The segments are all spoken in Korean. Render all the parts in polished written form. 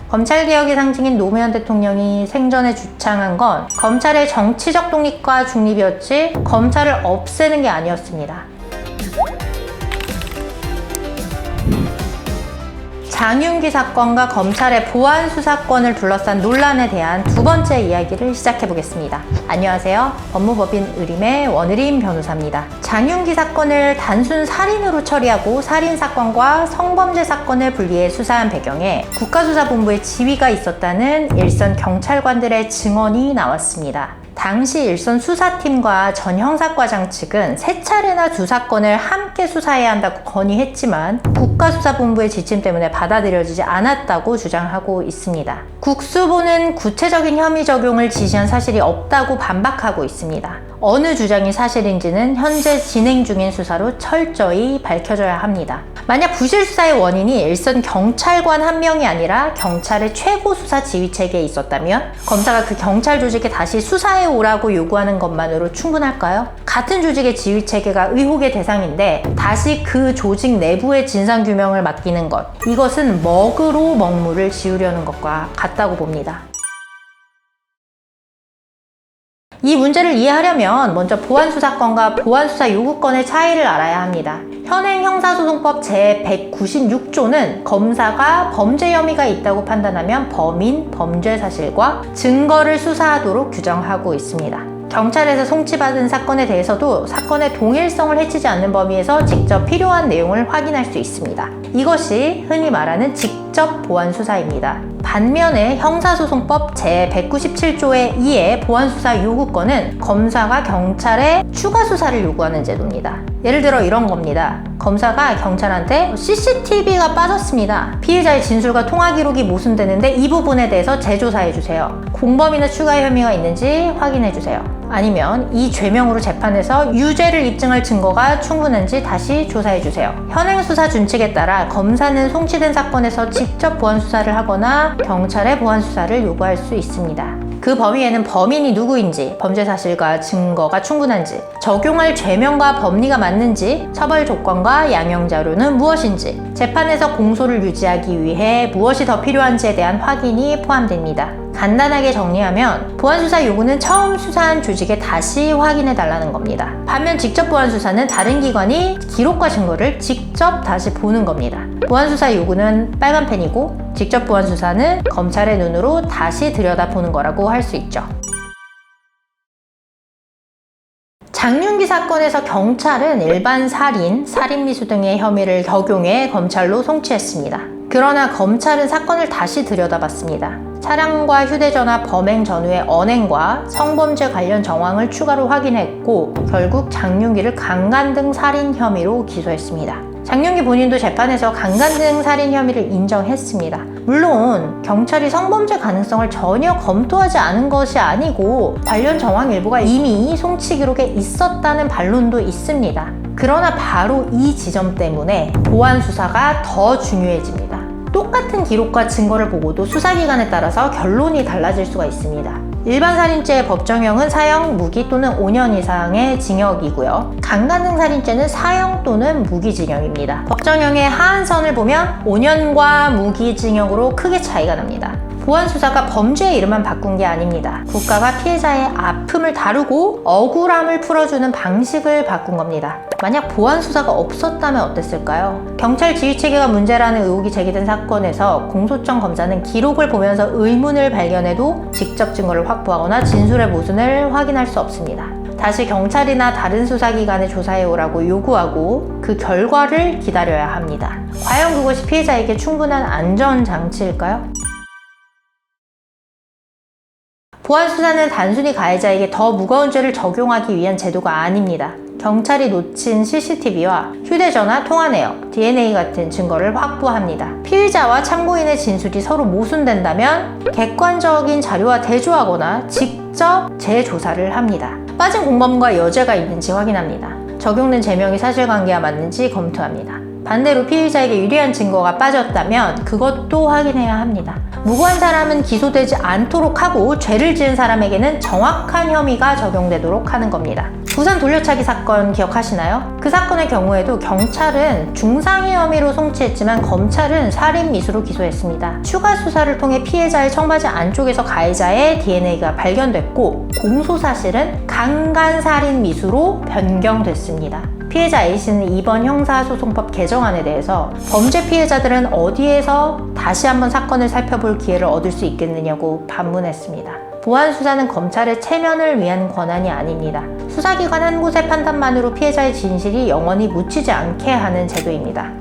검찰개혁의 상징인 노무현 대통령이 생전에 주창한 건 검찰의 정치적 독립과 중립이었지 검찰을 없애는 게 아니었습니다. 장윤기 사건과 검찰의 보안 수사권을 둘러싼 논란에 대한 두 번째 이야기를 시작해 보겠습니다. 안녕하세요. 법무법인 의림의 원의림 변호사입니다. 장윤기 사건을 단순 살인으로 처리하고 살인사건과 성범죄 사건을 분리해 수사한 배경에 국가수사본부의 지휘가 있었다는 일선 경찰관들의 증언이 나왔습니다. 당시 일선 수사팀과 전 형사과장 측은 세 차례나 두 사건을 함께 수사해야 한다고 건의했지만 국가수사본부의 지침 때문에 받아들여지지 않았다고 주장하고 있습니다. 국수부는 구체적인 혐의 적용을 지시한 사실이 없다고 반박하고 있습니다. 어느 주장이 사실인지는 현재 진행 중인 수사로 철저히 밝혀져야 합니다. 만약 부실 수사의 원인이 일선 경찰관 한 명이 아니라 경찰의 최고 수사 지휘체계에 있었다면 검사가 그 경찰 조직에 다시 수사해 오라고 요구하는 것만으로 충분할까요? 같은 조직의 지휘체계가 의혹의 대상인데 다시 그 조직 내부의 진상규명을 맡기는 것, 이것은 먹으로 먹물을 지우려는 것과 같다고 봅니다. 이 문제를 이해하려면 먼저 보안수사권과 보안수사 요구권의 차이를 알아야 합니다. 현행 형사소송법 제196조는 검사가 범죄 혐의가 있다고 판단하면 범인, 범죄 사실과 증거를 수사하도록 규정하고 있습니다. 경찰에서 송치받은 사건에 대해서도 사건의 동일성을 해치지 않는 범위에서 직접 필요한 내용을 확인할 수 있습니다. 이것이 흔히 말하는 직접 보안수사입니다. 반면에 형사소송법 제197조의 2의 보안수사 요구권은 검사가 경찰에 추가 수사를 요구하는 제도입니다. 예를 들어 이런 겁니다. 검사가 경찰한테 CCTV가 빠졌습니다. 피해자의 진술과 통화 기록이 모순되는데 이 부분에 대해서 재조사해주세요. 공범이나 추가 혐의가 있는지 확인해주세요. 아니면 이 죄명으로 재판에서 유죄를 입증할 증거가 충분한지 다시 조사해주세요. 현행 수사 준칙에 따라 검사는 송치된 사건에서 직접 보안수사를 하거나 경찰의 보안수사를 요구할 수 있습니다. 그 범위에는 범인이 누구인지, 범죄 사실과 증거가 충분한지, 적용할 죄명과 법리가 맞는지, 처벌 조건과 양형 자료는 무엇인지, 재판에서 공소를 유지하기 위해 무엇이 더 필요한지에 대한 확인이 포함됩니다. 간단하게 정리하면 보안수사 요구는 처음 수사한 조직에 다시 확인해달라는 겁니다. 반면 직접 보안수사는 다른 기관이 기록과 증거를 직접 다시 보는 겁니다. 보안수사 요구는 빨간 펜이고 직접 보안수사는 검찰의 눈으로 다시 들여다보는 거라고 할 수 있죠. 장윤기 사건에서 경찰은 일반 살인, 살인미수 등의 혐의를 적용해 검찰로 송치했습니다. 그러나 검찰은 사건을 다시 들여다봤습니다. 차량과 휴대전화 범행 전후의 언행과 성범죄 관련 정황을 추가로 확인했고 결국 장윤기를 강간 등 살인 혐의로 기소했습니다. 장윤기 본인도 재판에서 강간 등 살인 혐의를 인정했습니다. 물론 경찰이 성범죄 가능성을 전혀 검토하지 않은 것이 아니고 관련 정황 일부가 이미 송치 기록에 있었다는 반론도 있습니다. 그러나 바로 이 지점 때문에 보안 수사가 더 중요해집니다. 똑같은 기록과 증거를 보고도 수사기관에 따라서 결론이 달라질 수가 있습니다. 일반 살인죄의 법정형은 사형, 무기 또는 5년 이상의 징역이고요. 강간 등 살인죄는 사형 또는 무기징역입니다. 법정형의 하한선을 보면 5년과 무기징역으로 크게 차이가 납니다. 보안수사가 범죄의 이름만 바꾼 게 아닙니다. 국가가 피해자의 아픔을 다루고 억울함을 풀어주는 방식을 바꾼 겁니다. 만약 보안수사가 없었다면 어땠을까요? 경찰 지휘체계가 문제라는 의혹이 제기된 사건에서 공소청 검사는 기록을 보면서 의문을 발견해도 직접 증거를 확보하거나 진술의 모순을 확인할 수 없습니다. 다시 경찰이나 다른 수사기관에 조사해오라고 요구하고 그 결과를 기다려야 합니다. 과연 그것이 피해자에게 충분한 안전장치일까요? 보안수사는 단순히 가해자에게 더 무거운 죄를 적용하기 위한 제도가 아닙니다. 경찰이 놓친 CCTV와 휴대전화 통화 내역, DNA 같은 증거를 확보합니다. 피의자와 참고인의 진술이 서로 모순된다면 객관적인 자료와 대조하거나 직접 재조사를 합니다. 빠진 공범과 여죄가 있는지 확인합니다. 적용된 죄명이 사실관계와 맞는지 검토합니다. 반대로 피의자에게 유리한 증거가 빠졌다면 그것도 확인해야 합니다. 무고한 사람은 기소되지 않도록 하고 죄를 지은 사람에게는 정확한 혐의가 적용되도록 하는 겁니다. 부산 돌려차기 사건 기억하시나요? 그 사건의 경우에도 경찰은 중상해 혐의로 송치했지만 검찰은 살인 미수로 기소했습니다. 추가 수사를 통해 피해자의 청바지 안쪽에서 가해자의 DNA가 발견됐고 공소 사실은 강간 살인 미수로 변경됐습니다. 피해자 A씨는 이번 형사소송법 개정안에 대해서 범죄 피해자들은 어디에서 다시 한번 사건을 살펴볼 기회를 얻을 수 있겠느냐고 반문했습니다. 보안 수사는 검찰의 체면을 위한 권한이 아닙니다. 수사기관 한 곳의 판단만으로 피해자의 진실이 영원히 묻히지 않게 하는 제도입니다.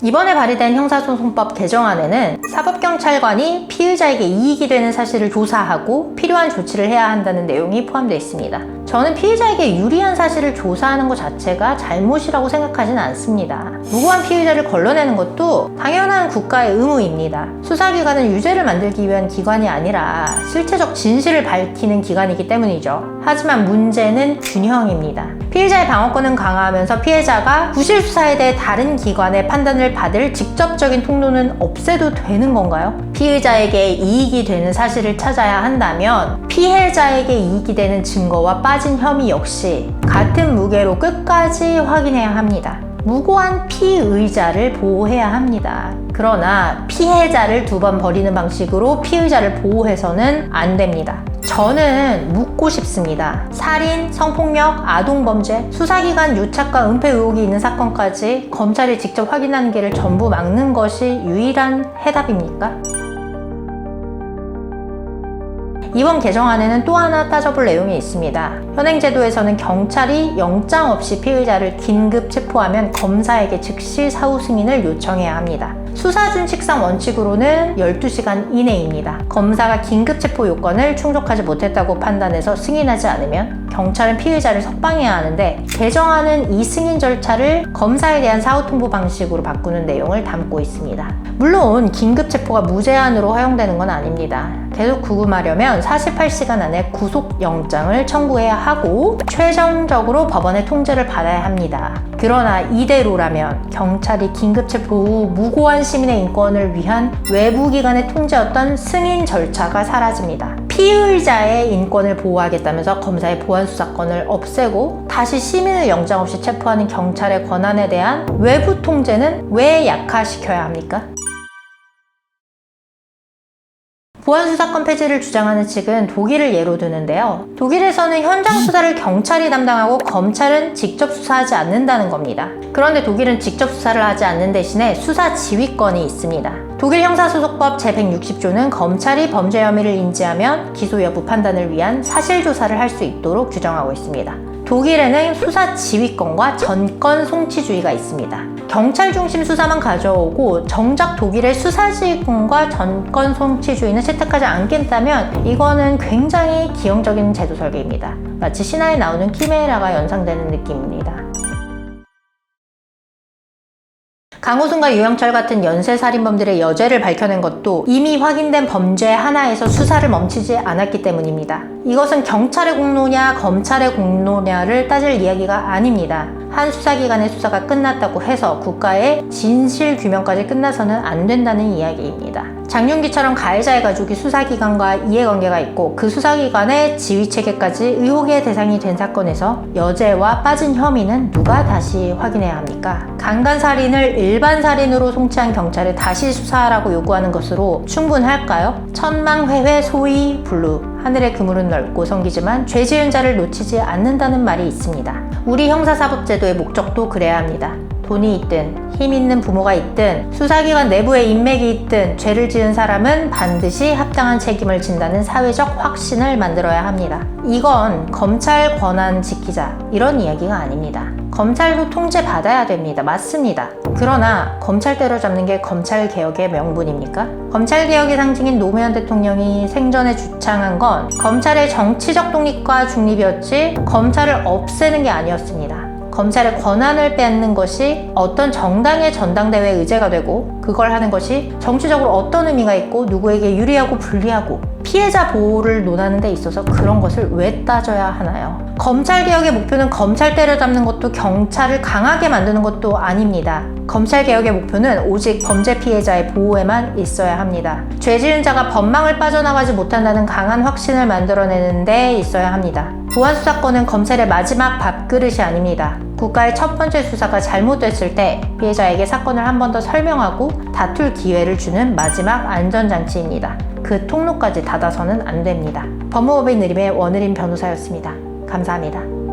이번에 발의된 형사소송법 개정안에는 사법경찰관이 피의자에게 이익이 되는 사실을 조사하고 필요한 조치를 해야 한다는 내용이 포함되어 있습니다. 저는 피의자에게 유리한 사실을 조사하는 것 자체가 잘못이라고 생각하진 않습니다. 무고한 피의자를 걸러내는 것도 당연한 국가의 의무입니다. 수사기관은 유죄를 만들기 위한 기관이 아니라 실체적 진실을 밝히는 기관이기 때문이죠. 하지만 문제는 균형입니다. 피의자의 방어권은 강화하면서 피해자가 부실 수사에 대해 다른 기관의 판단을 받을 직접적인 통로는 없애도 되는 건가요? 피의자에게 이익이 되는 사실을 찾아야 한다면 피해자에게 이익이 되는 증거와 빠진 혐의 역시 같은 무게로 끝까지 확인해야 합니다. 무고한 피의자를 보호해야 합니다. 그러나 피해자를 두 번 버리는 방식으로 피의자를 보호해서는 안 됩니다. 저는 묻고 싶습니다. 살인, 성폭력, 아동범죄, 수사기관 유착과 은폐 의혹이 있는 사건까지 검찰이 직접 확인하는 길을 전부 막는 것이 유일한 해답입니까? 이번 개정안에는 또 하나 따져볼 내용이 있습니다. 현행제도에서는 경찰이 영장 없이 피의자를 긴급 체포하면 검사에게 즉시 사후 승인을 요청해야 합니다. 수사준칙상 원칙으로는 12시간 이내입니다. 검사가 긴급 체포 요건을 충족하지 못했다고 판단해서 승인하지 않으면 경찰은 피의자를 석방해야 하는데 개정안은 이 승인 절차를 검사에 대한 사후 통보 방식으로 바꾸는 내용을 담고 있습니다. 물론 긴급 체포가 무제한으로 허용되는 건 아닙니다. 계속 구금하려면 48시간 안에 구속영장을 청구해야 하고 최종적으로 법원의 통지를 받아야 합니다. 그러나 이대로라면 경찰이 긴급체포 후 무고한 시민의 인권을 위한 외부기관의 통제였던 승인 절차가 사라집니다. 피의자의 인권을 보호하겠다면서 검사의 보안수사권을 없애고 다시 시민을 영장 없이 체포하는 경찰의 권한에 대한 외부 통제는 왜 약화시켜야 합니까? 보안수사권 폐지를 주장하는 측은 독일을 예로 드는데요. 독일에서는 현장 수사를 경찰이 담당하고 검찰은 직접 수사하지 않는다는 겁니다. 그런데 독일은 직접 수사를 하지 않는 대신에 수사 지휘권이 있습니다. 독일 형사소송법 제160조는 검찰이 범죄 혐의를 인지하면 기소 여부 판단을 위한 사실조사를 할 수 있도록 규정하고 있습니다. 독일에는 수사 지휘권과 전권 송치주의가 있습니다. 경찰 중심 수사만 가져오고 정작 독일의 수사 지휘권과 전권 송치주의는 채택하지 않겠다면 이거는 굉장히 기형적인 제도 설계입니다. 마치 신화에 나오는 키메라가 연상되는 느낌입니다. 강호순과 유영철 같은 연쇄살인범들의 여죄를 밝혀낸 것도 이미 확인된 범죄 하나에서 수사를 멈추지 않았기 때문입니다. 이것은 경찰의 공로냐 검찰의 공로냐를 따질 이야기가 아닙니다. 한 수사기관의 수사가 끝났다고 해서 국가의 진실 규명까지 끝나서는 안 된다는 이야기입니다. 장윤기처럼 가해자의 가족이 수사기관과 이해관계가 있고 그 수사기관의 지휘체계까지 의혹의 대상이 된 사건에서 여죄와 빠진 혐의는 누가 다시 확인해야 합니까? 강간살인을 일반 살인으로 송치한 경찰을 다시 수사하라고 요구하는 것으로 충분할까요? 천망회회 소위 불루 하늘의 그물은 넓고 성기지만 죄 지은 자를 놓치지 않는다는 말이 있습니다. 우리 형사사법제도의 목적도 그래야 합니다. 돈이 있든 힘 있는 부모가 있든 수사기관 내부에 인맥이 있든 죄를 지은 사람은 반드시 합당한 책임을 진다는 사회적 확신을 만들어야 합니다. 이건 검찰 권한 지키자 이런 이야기가 아닙니다. 검찰도 통제받아야 됩니다. 맞습니다. 그러나 검찰 때려잡는 게 검찰개혁의 명분입니까? 검찰개혁의 상징인 노무현 대통령이 생전에 주창한 건 검찰의 정치적 독립과 중립이었지 검찰을 없애는 게 아니었습니다. 검찰의 권한을 뺏는 것이 어떤 정당의 전당대회 의제가 되고 그걸 하는 것이 정치적으로 어떤 의미가 있고 누구에게 유리하고 불리하고 피해자 보호를 논하는 데 있어서 그런 것을 왜 따져야 하나요? 검찰개혁의 목표는 검찰 때려잡는 것도 경찰을 강하게 만드는 것도 아닙니다. 검찰개혁의 목표는 오직 범죄 피해자의 보호에만 있어야 합니다. 죄 지은 자가 법망을 빠져나가지 못한다는 강한 확신을 만들어내는 데 있어야 합니다. 보안수사권은 검찰의 마지막 밥그릇이 아닙니다. 국가의 첫 번째 수사가 잘못됐을 때 피해자에게 사건을 한 번 더 설명하고 다툴 기회를 주는 마지막 안전장치입니다. 그 통로까지 닫아서는 안 됩니다. 법무법인 느림의 원으림 변호사였습니다. 감사합니다.